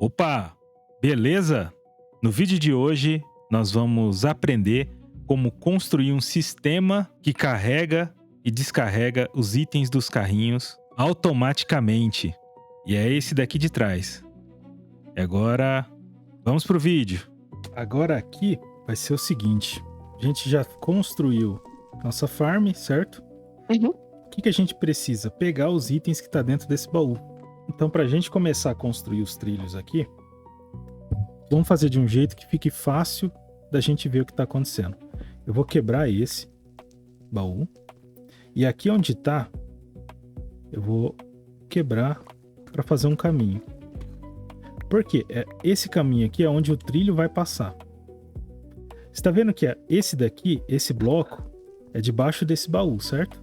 Opa, beleza? No vídeo de hoje nós vamos aprender como construir um sistema que carrega e descarrega os itens dos carrinhos automaticamente. E é esse daqui de trás. E agora vamos pro vídeo. Agora aqui vai ser o seguinte: a gente já construiu nossa farm, certo? Uhum. O que a gente precisa? Pegar os itens que está dentro desse baú. Então, para a gente começar a construir os trilhos aqui, vamos fazer de um jeito que fique fácil da gente ver o que está acontecendo. Eu vou quebrar esse baú. E aqui onde está, eu vou quebrar para fazer um caminho. Por quê? Esse caminho aqui é onde o trilho vai passar. Você está vendo que esse daqui, esse bloco, é debaixo desse baú, certo?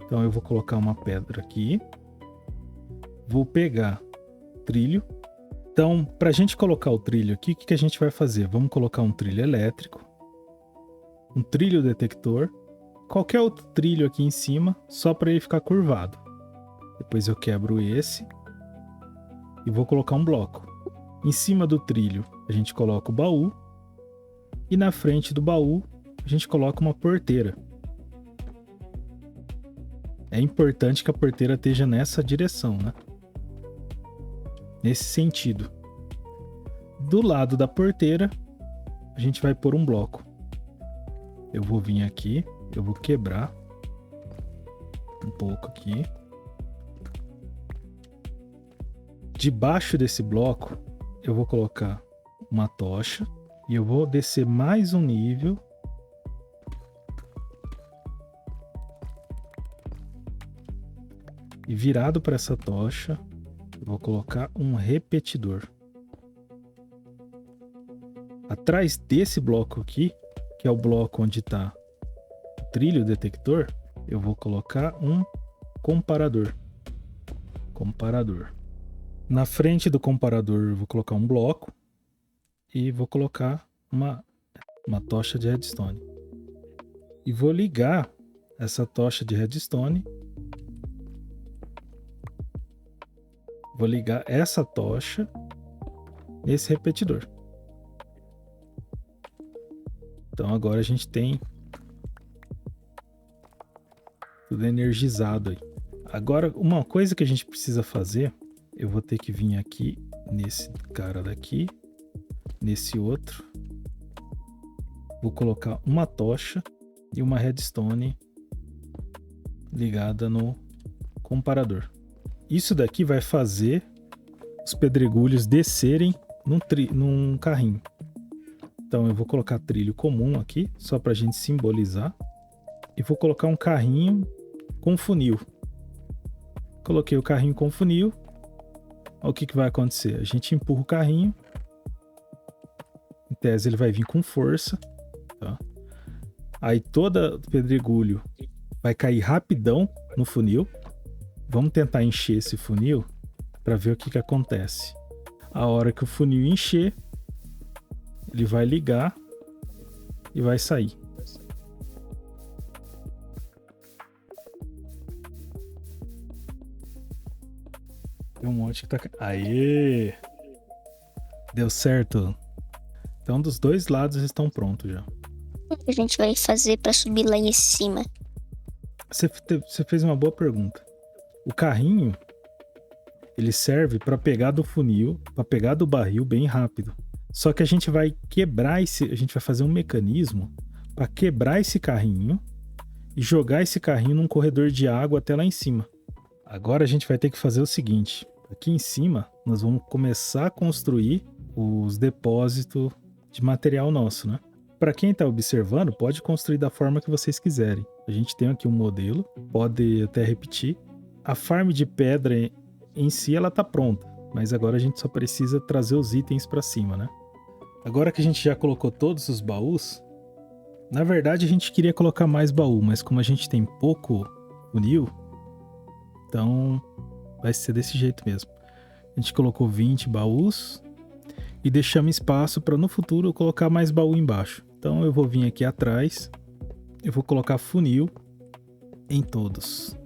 Então eu vou colocar uma pedra aqui. Vou pegar trilho. Então, para a gente colocar o trilho aqui, o que a gente vai fazer? Vamos colocar um trilho elétrico, um trilho detector, qualquer outro trilho aqui em cima, só para ele ficar curvado. Depois eu quebro esse e vou colocar um bloco. Em cima do trilho, a gente coloca o baú e na frente do baú, a gente coloca uma porteira. É importante que a porteira esteja nessa direção, né? Nesse sentido. Do lado da porteira, a gente vai pôr um bloco. Eu vou vir aqui, eu vou quebrar um pouco aqui. Debaixo desse bloco, eu vou colocar uma tocha e eu vou descer mais um nível. E virado para essa tocha, eu vou colocar um repetidor. Atrás desse bloco aqui, que é o bloco onde está o trilho detector, eu vou colocar um comparador. Na frente do comparador eu vou colocar um bloco e vou colocar uma tocha de redstone. E vou ligar essa tocha de redstone. Vou ligar essa tocha nesse repetidor. Então agora a gente tem tudo energizado aí. Agora, uma coisa que a gente precisa fazer, eu vou ter que vir aqui nesse cara daqui, nesse outro. Vou colocar uma tocha e uma redstone ligada no comparador. Isso daqui vai fazer os pedregulhos descerem num carrinho. Então eu vou colocar trilho comum aqui, só para a gente simbolizar. E vou colocar um carrinho com funil. Coloquei o carrinho com funil. Olha o que vai acontecer. A gente empurra o carrinho. Em tese ele vai vir com força. Tá? Aí todo pedregulho vai cair rapidão no funil. Vamos tentar encher esse funil para ver o que acontece. A hora que o funil encher, ele vai ligar e vai sair. Tem um monte que tá... Aê! Deu certo. Então, dos dois lados estão prontos já. O que a gente vai fazer para subir lá em cima? Você fez uma boa pergunta. O carrinho, ele serve para pegar do funil, para pegar do barril bem rápido. Só que a gente vai quebrar a gente vai fazer um mecanismo para quebrar esse carrinho e jogar esse carrinho num corredor de água até lá em cima. Agora a gente vai ter que fazer o seguinte: aqui em cima nós vamos começar a construir os depósitos de material nosso, né? Para quem está observando, pode construir da forma que vocês quiserem. A gente tem aqui um modelo, pode até repetir. A farm de pedra em si ela tá pronta, mas agora a gente só precisa trazer os itens para cima, né? Agora que a gente já colocou todos os baús, na verdade a gente queria colocar mais baú, mas como a gente tem pouco funil, então vai ser desse jeito mesmo. A gente colocou 20 baús e deixamos espaço para no futuro eu colocar mais baú embaixo. Então eu vou vir aqui atrás, eu vou colocar funil em todos.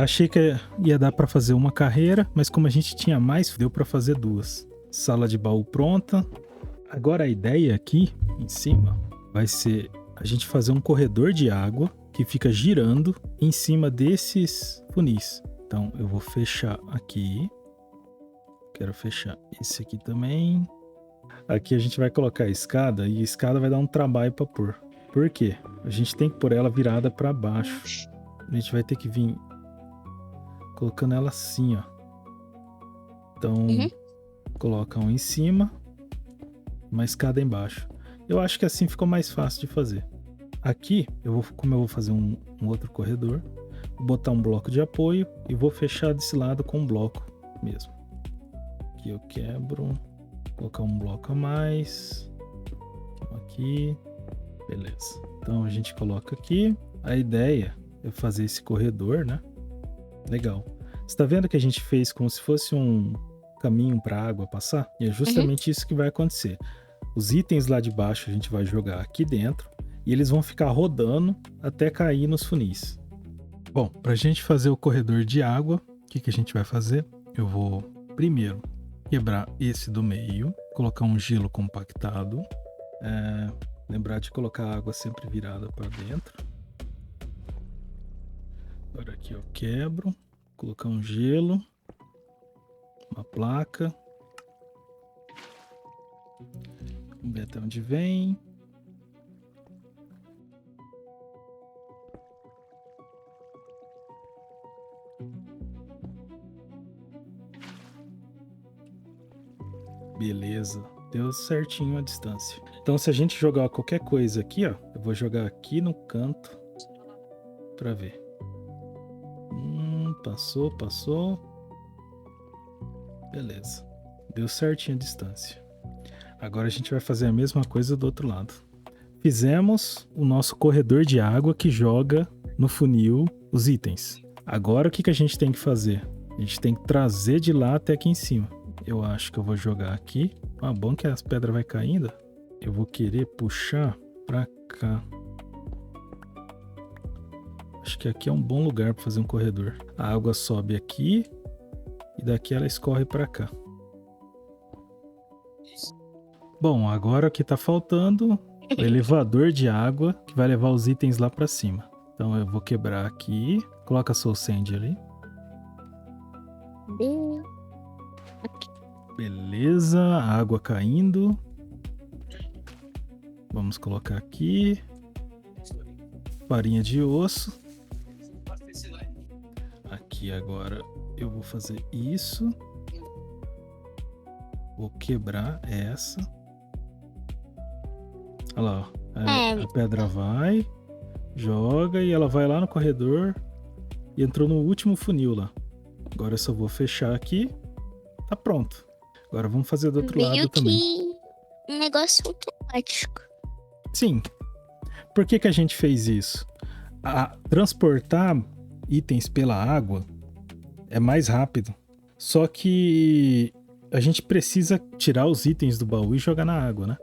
Achei que ia dar pra fazer uma carreira, mas como a gente tinha mais, deu pra fazer 2. Sala de baú pronta. Agora a ideia aqui em cima vai ser a gente fazer um corredor de água que fica girando em cima desses funis. Então eu vou fechar aqui. Quero fechar esse aqui também. Aqui a gente vai colocar a escada e a escada vai dar um trabalho para pôr. Por quê? A gente tem que pôr ela virada para baixo. A gente vai ter que vir colocando ela assim, ó. Então, coloca um em cima, uma escada embaixo. Eu acho que assim ficou mais fácil de fazer. Aqui, como eu vou fazer um outro corredor, vou botar um bloco de apoio e vou fechar desse lado com um bloco mesmo. Aqui eu quebro, colocar um bloco a mais. Aqui, beleza. Então a gente coloca aqui. A ideia é fazer esse corredor, né? Legal. Você tá vendo que a gente fez como se fosse um caminho para a água passar? E é justamente isso que vai acontecer. Os itens lá de baixo a gente vai jogar aqui dentro e eles vão ficar rodando até cair nos funis. Bom, para a gente fazer o corredor de água, o que a gente vai fazer? Eu vou primeiro quebrar esse do meio, colocar um gelo compactado, lembrar de colocar a água sempre virada para dentro. Agora aqui eu quebro, colocar um gelo, uma placa. Vamos ver até onde vem. Beleza, deu certinho a distância. Então se a gente jogar qualquer coisa aqui, ó, eu vou jogar aqui no canto para ver. Passou. Beleza, deu certinho a distância. Agora a gente vai fazer a mesma coisa do outro lado. Fizemos o nosso corredor de água que joga no funil os itens. Agora o que a gente tem que fazer? A gente tem que trazer de lá até aqui em cima. Eu acho que eu vou jogar aqui. Bom que as pedras vai caindo. Eu vou querer puxar pra cá. Acho que aqui é um bom lugar para fazer um corredor. A água sobe aqui e daqui ela escorre para cá. Bom, agora o que tá faltando é o elevador de água que vai levar os itens lá para cima. Então eu vou quebrar aqui. Coloca a Soul Sand ali. Beleza, a água caindo. Vamos colocar aqui. Farinha de osso. Aqui agora eu vou fazer isso. Vou quebrar essa. Olha lá, ó. A pedra vai, joga e ela vai lá no corredor e entrou no último funil lá. Agora eu só vou fechar aqui. Tá pronto. Agora vamos fazer do outro lado também. Que um negócio automático. Sim. Por que a gente fez isso? Transportar itens pela água é mais rápido. Só que a gente precisa tirar os itens do baú e jogar na água, né?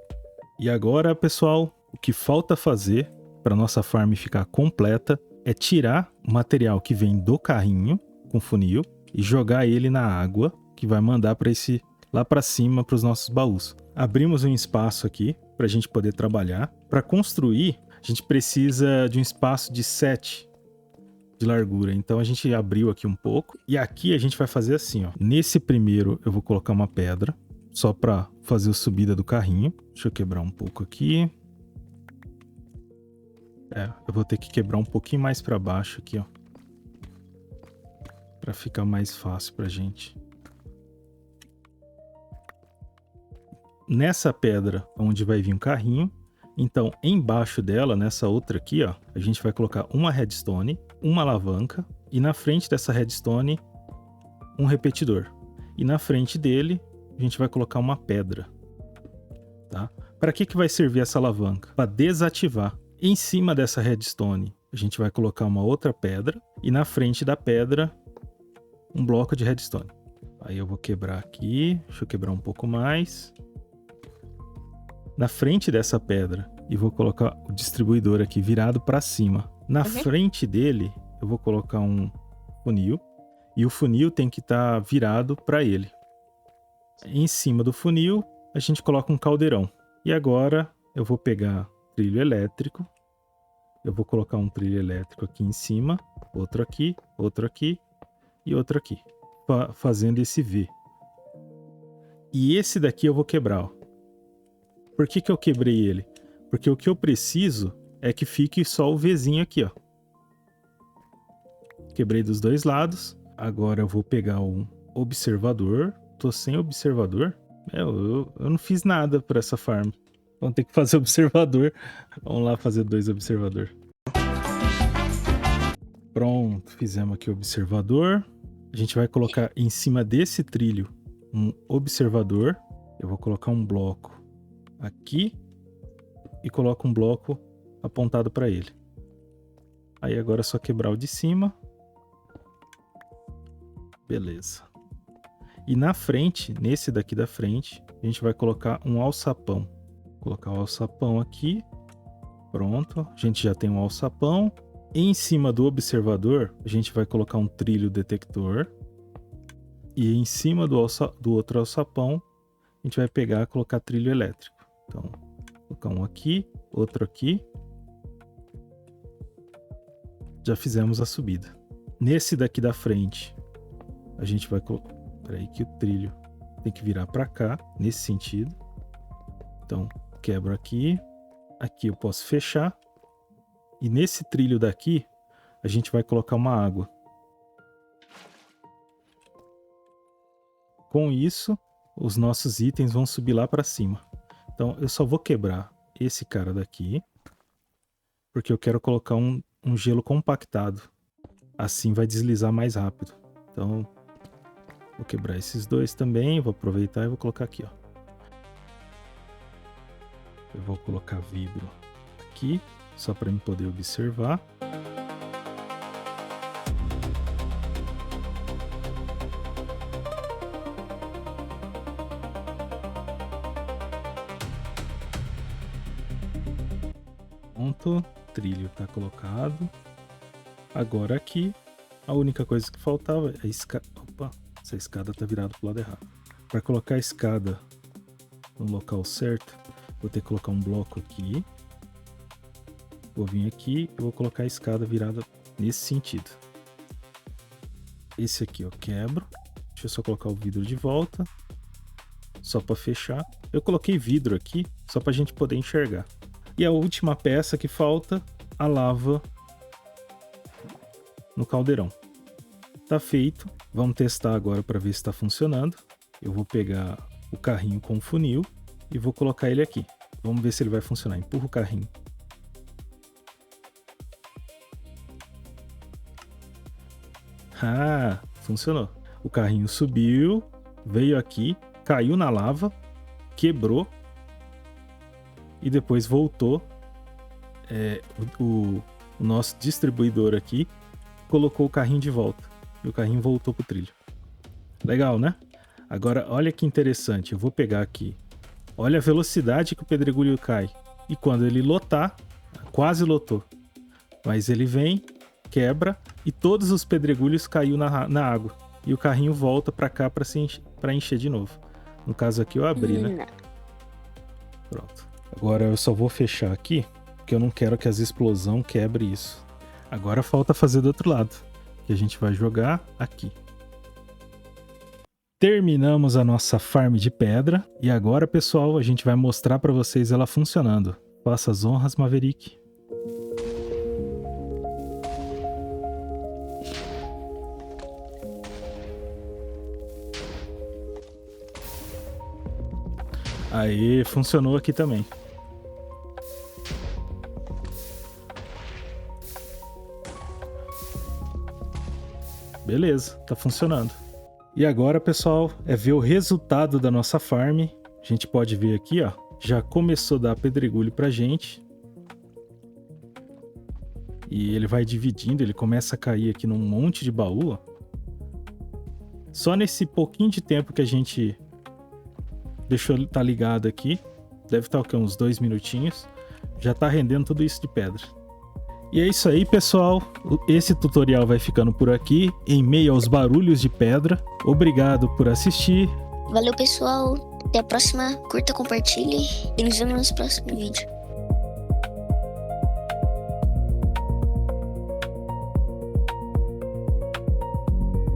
E agora, pessoal, o que falta fazer para nossa farm ficar completa é tirar o material que vem do carrinho com funil e jogar ele na água, que vai mandar para esse lá para cima para os nossos baús. Abrimos um espaço aqui para a gente poder trabalhar. Para construir, a gente precisa de um espaço de 7 de largura. Então a gente abriu aqui um pouco e aqui a gente vai fazer assim, ó. Nesse primeiro eu vou colocar uma pedra só para fazer a subida do carrinho. Deixa eu quebrar um pouco aqui. Eu vou ter que quebrar um pouquinho mais para baixo aqui, ó, para ficar mais fácil pra gente. Nessa pedra onde vai vir um carrinho, então embaixo dela, nessa outra aqui, ó, a gente vai colocar uma redstone, uma alavanca e na frente dessa redstone um repetidor. E na frente dele a gente vai colocar uma pedra, tá? Para que vai servir essa alavanca? Para desativar. Em cima dessa redstone a gente vai colocar uma outra pedra e na frente da pedra um bloco de redstone. Aí eu vou quebrar aqui, deixa eu quebrar um pouco mais. Na frente dessa pedra e vou colocar o distribuidor aqui virado para cima. Na frente dele eu vou colocar um funil. E o funil tem que estar virado para ele. Em cima do funil, a gente coloca um caldeirão. E agora eu vou pegar trilho elétrico. Eu vou colocar um trilho elétrico aqui em cima, outro aqui e outro aqui, fazendo esse V. E esse daqui eu vou quebrar, ó. Por que eu quebrei ele? Porque o que eu preciso é que fique só o Vzinho aqui, ó. Quebrei dos dois lados. Agora eu vou pegar um observador. Tô sem observador. Eu não fiz nada para essa farm. Vamos ter que fazer observador. Vamos lá fazer 2 observador. Pronto, fizemos aqui o observador. A gente vai colocar em cima desse trilho um observador. Eu vou colocar um bloco aqui e coloco um bloco apontado para ele. Aí agora é só quebrar o de cima. Beleza. E na frente, nesse daqui da frente, a gente vai colocar um alçapão. Vou colocar o alçapão aqui. Pronto. A gente já tem um alçapão. Em cima do observador, a gente vai colocar um trilho detector. E em cima do outro alçapão, a gente vai pegar e colocar trilho elétrico. Então, vou colocar um aqui, outro aqui. Já fizemos a subida. Nesse daqui da frente, a gente vai colocar... Peraí que o trilho tem que virar para cá, nesse sentido. Então, quebro aqui. Aqui eu posso fechar. E nesse trilho daqui, a gente vai colocar uma água. Com isso, os nossos itens vão subir lá para cima. Então, eu só vou quebrar esse cara daqui, porque eu quero colocar um gelo compactado. Assim vai deslizar mais rápido. Então, vou quebrar esses dois também. Vou aproveitar e vou colocar aqui, ó. Eu vou colocar vidro aqui, só para eu poder observar. Pronto, trilho está colocado. Agora aqui, a única coisa que faltava é a escada. Opa, essa escada está virada para o lado errado. Para colocar a escada no local certo, vou ter que colocar um bloco aqui. Vou vir aqui e vou colocar a escada virada nesse sentido. Esse aqui eu quebro. Deixa eu só colocar o vidro de volta. Só para fechar. Eu coloquei vidro aqui só para a gente poder enxergar. E a última peça que falta, a lava no caldeirão. Tá feito. Vamos testar agora para ver se está funcionando. Eu vou pegar o carrinho com o funil e vou colocar ele aqui. Vamos ver se ele vai funcionar. Empurra o carrinho. Ah, funcionou. O carrinho subiu, veio aqui, caiu na lava, quebrou e depois voltou. O nosso distribuidor aqui colocou o carrinho de volta e o carrinho voltou pro trilho. Legal, né? Agora, olha que interessante. Eu vou pegar aqui. Olha a velocidade que o pedregulho cai. E quando ele lotar, quase lotou. Mas ele vem, quebra e todos os pedregulhos caiu na água. E o carrinho volta para cá para encher de novo. No caso aqui eu abri, né? Pronto. Agora eu só vou fechar aqui, porque eu não quero que as explosões quebrem isso. Agora falta fazer do outro lado, que a gente vai jogar aqui. Terminamos a nossa farm de pedra. E agora, pessoal, a gente vai mostrar para vocês ela funcionando. Faça as honras, Maverick. Aí, funcionou aqui também. Beleza, tá funcionando. E agora, pessoal, é ver o resultado da nossa farm. A gente pode ver aqui, ó, já começou a dar pedregulho pra gente. E ele vai dividindo, ele começa a cair aqui num monte de baú, ó. Só nesse pouquinho de tempo que a gente deixou ele tá ligado aqui, deve estar o quê? Uns 2 minutinhos, já tá rendendo tudo isso de pedra. E é isso aí, pessoal. Esse tutorial vai ficando por aqui, em meio aos barulhos de pedra. Obrigado por assistir. Valeu, pessoal. Até a próxima. Curta, compartilhe e nos vemos no próximo vídeo.